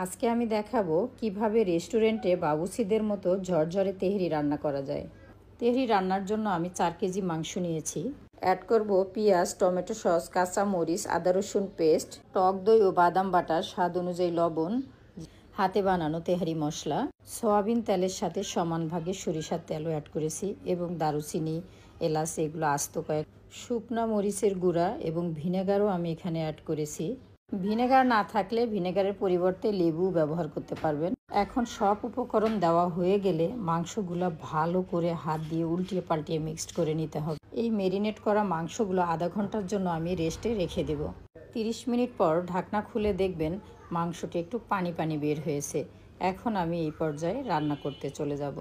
আজকে আমি দেখাবো কিভাবে রেস্টুরেন্টে বাবুর্চিদের মতো ঝরঝরে তেহরি রান্না করা যায়। তেহরি রান্নার জন্য আমি 4 কেজি মাংস নিয়েছি। অ্যাড করব পেঁয়াজ, টমেটো সস, কাঁচা মরিচ, আদা রসুন পেস্ট, টক দই ও বাদাম বাটা, স্বাদ অনুযায়ী লবণ, হাতে বানানো তেহারি মশলা, সয়াবিন তেলের সাথে সমান ভাগে সরিষার তেলও অ্যাড করেছি এবং দারুচিনি, এলাচ এগুলো আস্ত কয়েক, শুকনা মরিচের গুঁড়া এবং ভিনেগারও আমি এখানে অ্যাড করেছি। ভিনেগার না থাকলে ভিনেগারের পরিবর্তে লেবু ব্যবহার করতে পারবেন। এখন সব উপকরণ দেওয়া হয়ে গেলে মাংসগুলো ভালো করে হাত দিয়ে উল্টিয়ে পাল্টিয়ে মিক্সড করে নিতে হবে। এই ম্যারিনেট করা মাংসগুলো আধা ঘন্টার জন্য আমি রেস্টে রেখে দেব। 30 মিনিট পর ঢাকনা খুলে দেখবেন মাংসটি একটু পানি পানি বের হয়েছে। এখন আমি এই পর্যায়ে রান্না করতে চলে যাব।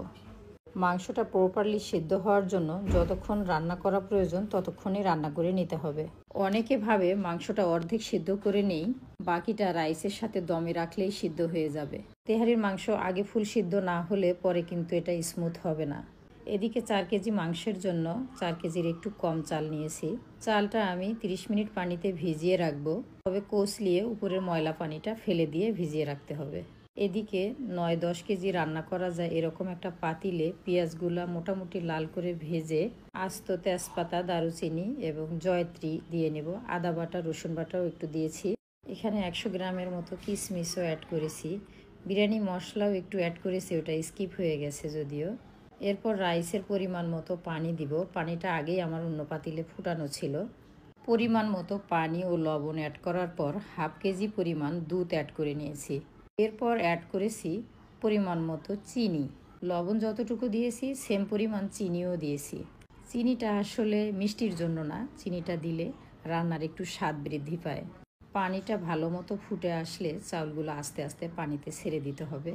মাংসটা প্রপারলি সিদ্ধ হওয়ার জন্য যতক্ষণ রান্না করা প্রয়োজন ততক্ষণই রান্না করে নিতে হবে। অনেকে ভাবে মাংসটা অর্ধেক সিদ্ধ করে নেই, বাকিটা রাইসের সাথে দমে রাখলেই সিদ্ধ হয়ে যাবে। তেহারির মাংস আগে ফুল সিদ্ধ না হলে পরে কিন্তু এটা স্মুথ হবে না। এদিকে 4 কেজি মাংসের জন্য 4 কেজির একটু কম চাল নিয়েছি। চালটা আমি 30 মিনিট পানিতে ভিজিয়ে রাখবো। তবে কষলিয়ে উপরের ময়লা পানিটা ফেলে দিয়ে ভিজিয়ে রাখতে হবে। এদিকে 9-10 কেজি রান্না করা যায় এরকম একটা পাতিলে পেঁয়াজগুলা মোটামুটি লাল করে ভেজে আস্ত তেজপাতা, দারুচিনি এবং জয়ত্রী দিয়ে নেব। আদা বাটা, রসুন বাটাও একটু দিয়েছি। এখানে 100 গ্রামের মতো কিশমিশও অ্যাড করেছি। বিরিয়ানি মশলাও একটু অ্যাড করেছি, ওটা স্কিপ হয়ে গেছে যদিও। এরপর রাইসের পরিমাণ মতো পানি দিব। পানিটা আগেই আমার অন্য পাতিলে ফুটানো ছিল। পরিমাণ মতো পানি ও লবণ অ্যাড করার পর হাফ কেজি পরিমাণ দুধ অ্যাড করে নিয়েছি। এরপর অ্যাড করেছি পরিমাণ মতো চিনি। লবণ যতটুকু দিয়েছি সেম পরিমাণ চিনিও দিয়েছি। চিনিটা আসলে মিষ্টির জন্য না, চিনিটা দিলে রান্নার একটু স্বাদ বৃদ্ধি পায়। পানিটা ভালো মতো ফুটে আসলে চাউলগুলো আস্তে আস্তে পানিতে ছেড়ে দিতে হবে।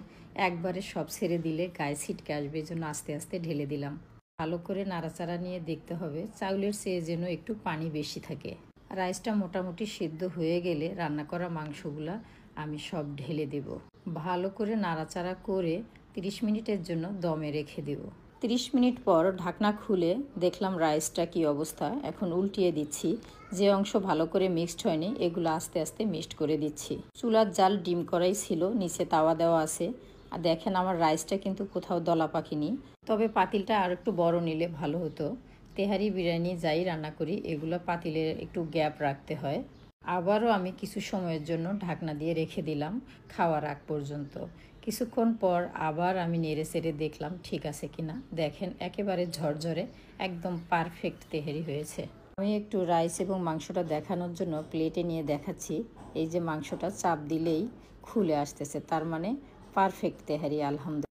একবারে সব ছেড়ে দিলে গায়ে ছিটকে আসবে, এই জন্য আস্তে আস্তে ঢেলে দিলাম। ভালো করে নাড়াচাড়া নিয়ে দেখতে হবে চাউলের চেয়ে যেন একটু পানি বেশি থাকে। রাইসটা মোটামুটি সিদ্ধ হয়ে গেলে রান্না করা মাংসগুলা আমি সব ঢেলে দেব। ভালো করে নাড়াচাড়া করে 30 মিনিটের জন্য দমে রেখে দেব। 30 মিনিট পর ঢাকনা খুলে দেখলাম রাইসটা কি অবস্থা। এখন উল্টিয়ে দিচ্ছি। যে অংশ ভালো করে মিক্সড হয়নি এগুলো আস্তে আস্তে মিক্সড করে দিচ্ছি। চুলার জাল ডিম করাই ছিল, নিচে তাওয়া দেওয়া আছে। আর দেখেন আমার রাইসটা কিন্তু কোথাও দলা পাকিনি। তবে পাতিলটা আর একটু বড় নিলে ভালো হতো। তেহারি, বিরিয়ানি যাই রান্না করি এগুলো পাতিলে একটু গ্যাপ রাখতে হয়। আবারও আমি কিছু সময়ের জন্য ঢাকনা দিয়ে রেখে দিলাম খাওয়ার আগ পর্যন্ত। কিছুক্ষণ পর আবার আমি নেড়ে চেড়ে দেখলাম ঠিক আছে কিনা। দেখেন একেবারে ঝরঝরে একদম পারফেক্ট তেহারি হয়েছে। আমি একটু রাইস এবং মাংসটা দেখানোর জন্য প্লেটে নিয়ে দেখাচ্ছি। এই যে মাংসটা চাপ দিলেই খুলে আসতেছে, তার মানে পারফেক্ট তেহারি আলহামদুলিল্লাহ।